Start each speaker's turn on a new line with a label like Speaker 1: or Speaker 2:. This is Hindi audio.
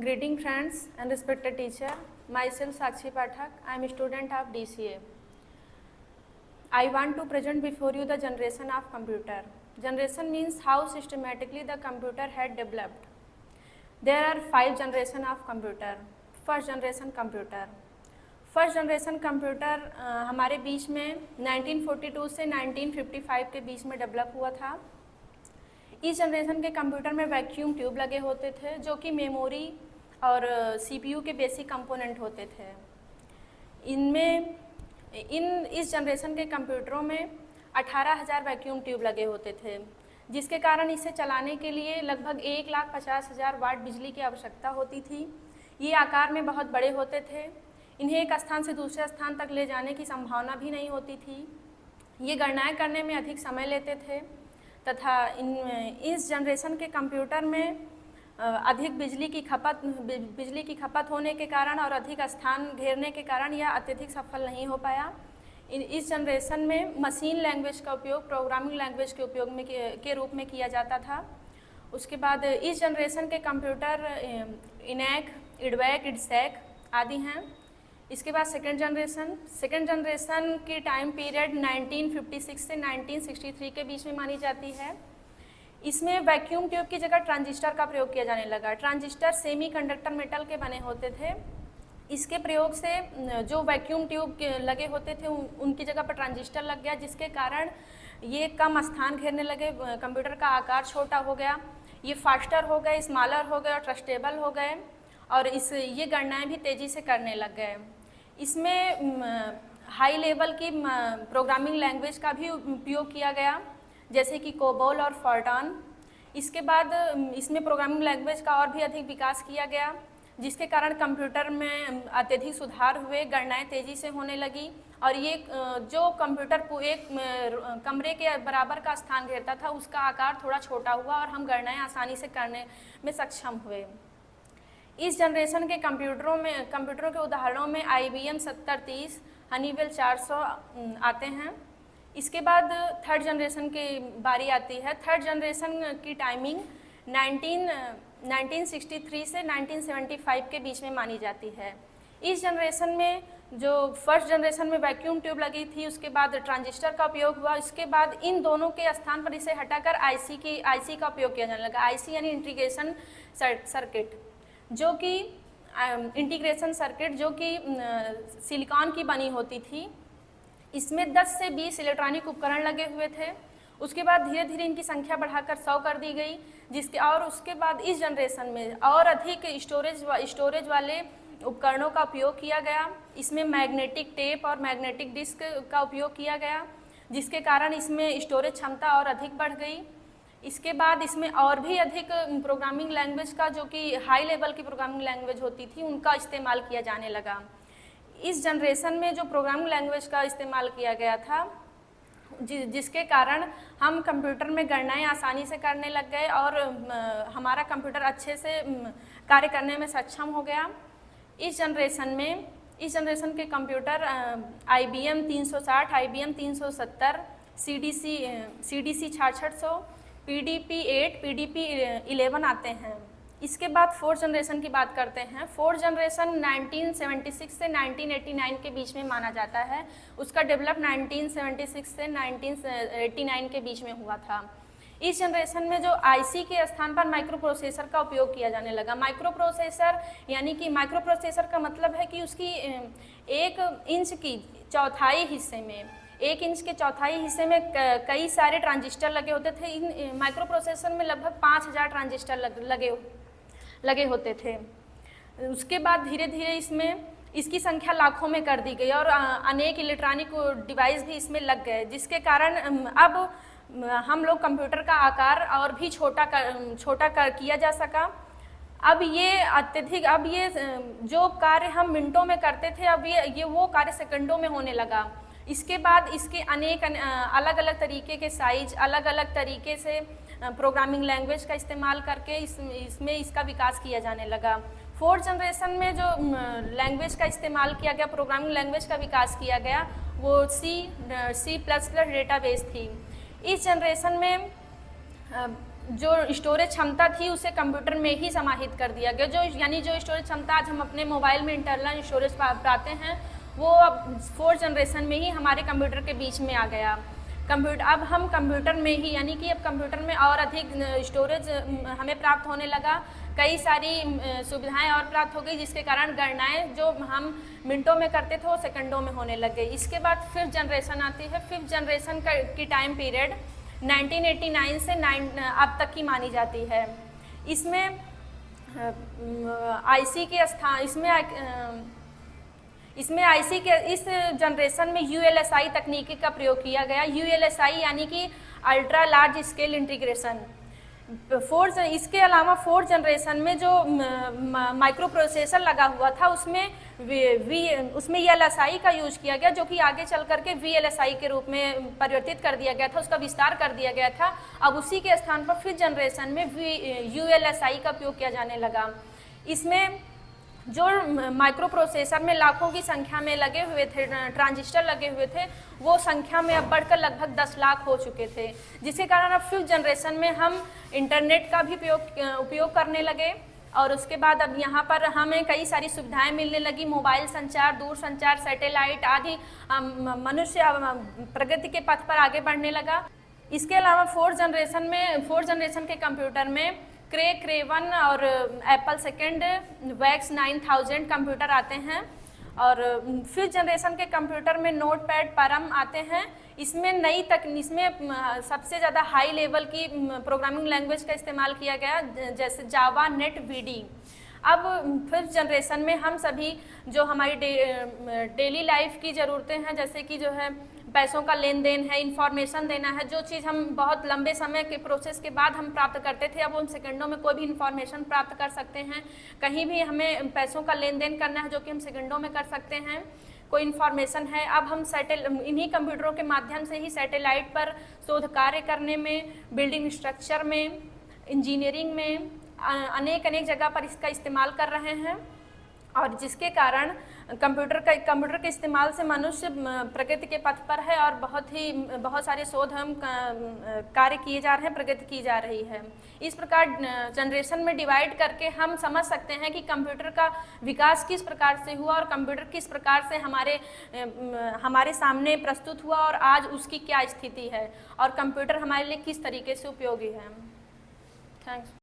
Speaker 1: Greeting friends and respected teacher, myself Sakshi Pathak, I am a student of DCA. I want to present before you the generation of computer. Generation means how systematically the computer had developed. There are 5 generations of computer. First generation computer. First generation computer हमारे बीच में 1942 से 1955 के बीच में डेवलप हुआ था। इस जनरेशन के कंप्यूटर में वैक्यूम ट्यूब लगे होते थे जो कि मेमोरी और सीपीयू के बेसिक कंपोनेंट होते थे। इस जनरेशन के कंप्यूटरों में 18,000 वैक्यूम ट्यूब लगे होते थे, जिसके कारण इसे चलाने के लिए लगभग 1,50,000 वाट बिजली की आवश्यकता होती थी। ये आकार में बहुत बड़े होते थे। इन्हें एक स्थान से दूसरे स्थान तक ले जाने की संभावना भी नहीं होती थी। ये गणनाएं करने में अधिक समय लेते थे तथा इस जनरेशन के कंप्यूटर में अधिक बिजली की खपत होने के कारण और अधिक स्थान घेरने के कारण यह अत्यधिक सफल नहीं हो पाया। इस जनरेशन में मशीन लैंग्वेज का उपयोग प्रोग्रामिंग लैंग्वेज के उपयोग में के रूप में किया जाता था। उसके बाद इस जनरेशन के कंप्यूटर इनैक, इडवैक, इडसैक आदि हैं। इसके बाद सेकेंड जनरेशन की टाइम पीरियड 1956 से 1963 के बीच में मानी जाती है। इसमें वैक्यूम ट्यूब की जगह ट्रांजिस्टर का प्रयोग किया जाने लगा। ट्रांजिस्टर सेमीकंडक्टर मेटल के बने होते थे। इसके प्रयोग से जो वैक्यूम ट्यूब लगे होते थे उनकी जगह पर ट्रांजिस्टर लग गया, जिसके कारण ये कम स्थान घेरने लगे, कंप्यूटर का आकार छोटा हो गया, ये फास्टर हो गए, स्मॉलर हो गए और ट्रस्टेबल हो गए और ये गणनाएं भी तेज़ी से करने लग गए। इसमें हाई लेवल की प्रोग्रामिंग लैंग्वेज का भी उपयोग किया गया, जैसे कि कोबोल और फॉर्ट्रान। इसके बाद इसमें प्रोग्रामिंग लैंग्वेज का और भी अधिक विकास किया गया, जिसके कारण कंप्यूटर में अत्यधिक सुधार हुए, गणनाएं तेज़ी से होने लगी और ये जो कंप्यूटर एक कमरे के बराबर का स्थान घेरता था उसका आकार थोड़ा छोटा हुआ और हम गणनाएं आसानी से करने में सक्षम हुए। इस जनरेशन के कंप्यूटरों के उदाहरणों में IBM 7030, हनीवेल 400 आते हैं। इसके बाद थर्ड जनरेशन की बारी आती है। थर्ड जनरेशन की टाइमिंग 1963 से 1975 के बीच में मानी जाती है। इस जनरेशन में जो फर्स्ट जनरेशन में वैक्यूम ट्यूब लगी थी, उसके बाद ट्रांजिस्टर का उपयोग हुआ। इसके बाद इन दोनों के स्थान पर इसे हटाकर IC का उपयोग किया जाने लगा। IC यानी इंटीग्रेशन सर्किट, जो कि इंटीग्रेशन सर्किट जो कि सिलिकॉन की बनी होती थी। इसमें 10 से 20 इलेक्ट्रॉनिक उपकरण लगे हुए थे। उसके बाद धीरे धीरे इनकी संख्या बढ़ाकर 100 कर दी गई, उसके बाद इस जनरेशन में और अधिक स्टोरेज वाले उपकरणों का उपयोग किया गया। इसमें मैग्नेटिक टेप और मैग्नेटिक डिस्क का उपयोग किया गया, जिसके कारण इसमें स्टोरेज क्षमता और अधिक बढ़ गई। इसके बाद इसमें और भी अधिक प्रोग्रामिंग लैंग्वेज का, जो कि हाई लेवल की प्रोग्रामिंग लैंग्वेज होती थी, उनका इस्तेमाल किया जाने लगा। इस जनरेशन में जो प्रोग्रामिंग लैंग्वेज का इस्तेमाल किया गया था, जिसके कारण हम कंप्यूटर में गणनाएं आसानी से करने लग गए और हमारा कंप्यूटर अच्छे से कार्य करने में सक्षम हो गया। इस जनरेशन के computer IBM 360, IBM 370, CDC 6600, PDP-8, PDP-11 आते हैं। इसके बाद फोर्थ जनरेशन की बात करते हैं। फोर्थ जनरेशन 1976 से 1989 के बीच में माना जाता है। उसका डेवलप 1976 से 1989 के बीच में हुआ था। इस जनरेशन में जो IC के स्थान पर माइक्रो प्रोसेसर का उपयोग किया जाने लगा। माइक्रो प्रोसेसर यानी कि माइक्रो प्रोसेसर का मतलब है कि उसकी 1 इंच के चौथाई हिस्से में कई सारे ट्रांजिस्टर लगे होते थे। इन माइक्रो प्रोसेसर में लगभग 5,000 ट्रांजिस्टर लगे होते थे। उसके बाद धीरे धीरे इसकी संख्या लाखों में कर दी गई और अनेक इलेक्ट्रॉनिक डिवाइस भी इसमें लग गए, जिसके कारण अब हम लोग कंप्यूटर का आकार और भी छोटा किया जा सका। अब ये जो कार्य हम मिनटों में करते थे, अब ये वो कार्य सेकंडों में होने लगा। इसके बाद इसके अनेक अलग अलग तरीके के साइज, अलग अलग तरीके से प्रोग्रामिंग लैंग्वेज का इस्तेमाल करके इसमें इसका विकास किया जाने लगा। फोर्थ जनरेशन में जो लैंग्वेज का इस्तेमाल किया गया, प्रोग्रामिंग लैंग्वेज का विकास किया गया, वो C++ डेटाबेस थी। इस जनरेशन में जो स्टोरेज क्षमता थी उसे कंप्यूटर में ही समाहित कर दिया गया। जो यानी जो स्टोरेज क्षमता आज हम अपने मोबाइल में इंटरनल स्टोरेज पाते हैं वो अब 4th जनरेशन में ही हमारे कंप्यूटर के बीच में आ गया। अब हम कंप्यूटर में ही यानी कि अब कंप्यूटर में और अधिक स्टोरेज हमें प्राप्त होने लगा, कई सारी सुविधाएं और प्राप्त हो गई, जिसके कारण गणनाएं जो हम मिनटों में करते थे वो सेकंडों में होने लग गई। इसके बाद 5th जनरेशन आती है। 5th जनरेशन की टाइम पीरियड 1989 से अब तक की मानी जाती है। इसमें आईसी के स्थान इसमें आईसी के इस जनरेशन में यूएलएसआई तकनीकी का प्रयोग किया गया। यूएलएसआई यानी कि अल्ट्रा लार्ज स्केल इंटीग्रेशन। इसके अलावा 4th जनरेशन में जो माइक्रो प्रोसेसर लगा हुआ था उसमें वीएलएसआई का यूज किया गया, जो कि आगे चल करके वीएलएसआई के रूप में परिवर्तित कर दिया गया था, उसका विस्तार कर दिया गया था। अब उसी के स्थान पर 5th जनरेशन में यूएलएसआई का उपयोग किया जाने लगा। इसमें जो माइक्रो प्रोसेसर में लाखों की संख्या में लगे हुए थे ट्रांजिस्टर लगे हुए थे, वो संख्या में अब बढ़कर लगभग 10 लाख हो चुके थे, जिसके कारण अब 5th जनरेशन में हम इंटरनेट का भी उपयोग करने लगे। और उसके बाद अब यहाँ पर हमें कई सारी सुविधाएं मिलने लगी, मोबाइल संचार, दूर संचार, सैटेलाइट आदि। मनुष्य प्रगति के पथ पर आगे बढ़ने लगा। इसके अलावा 4th जनरेशन के कंप्यूटर में क्रे1 और एप्पल सेकेंड वैक्स 9000 कंप्यूटर आते हैं। और 5th जनरेशन के कंप्यूटर में नोटपैड, परम आते हैं। इसमें सबसे ज़्यादा हाई लेवल की प्रोग्रामिंग लैंग्वेज का इस्तेमाल किया गया, जैसे जावा, नेट, वीडी। अब 5th जनरेशन में हम सभी जो हमारी डेली लाइफ की ज़रूरतें हैं, जैसे कि जो है पैसों का लेन देन है, इंफॉर्मेशन देना है, जो चीज़ हम बहुत लंबे समय के प्रोसेस के बाद हम प्राप्त करते थे, अब उन सेकंडों में कोई भी इंफॉर्मेशन प्राप्त कर सकते हैं। कहीं भी हमें पैसों का लेन देन करना है जो कि हम सेकंडों में कर सकते हैं। कोई इन्फॉर्मेशन है, अब हम इन्हीं कंप्यूटरों के माध्यम से ही सैटेलाइट पर शोध कार्य करने में, बिल्डिंग स्ट्रक्चर में, इंजीनियरिंग में, अनेक जगह पर इसका इस्तेमाल कर रहे हैं। और जिसके कारण कंप्यूटर के इस्तेमाल से मनुष्य प्रगति के पथ पर है और बहुत सारे शोध हम कार्य किए जा रहे हैं, प्रगति की जा रही है। इस प्रकार जनरेशन में डिवाइड करके हम समझ सकते हैं कि कंप्यूटर का विकास किस प्रकार से हुआ और कंप्यूटर किस प्रकार से हमारे सामने प्रस्तुत हुआ और आज उसकी क्या स्थिति है और कंप्यूटर हमारे लिए किस तरीके से उपयोगी है। थैंक्स।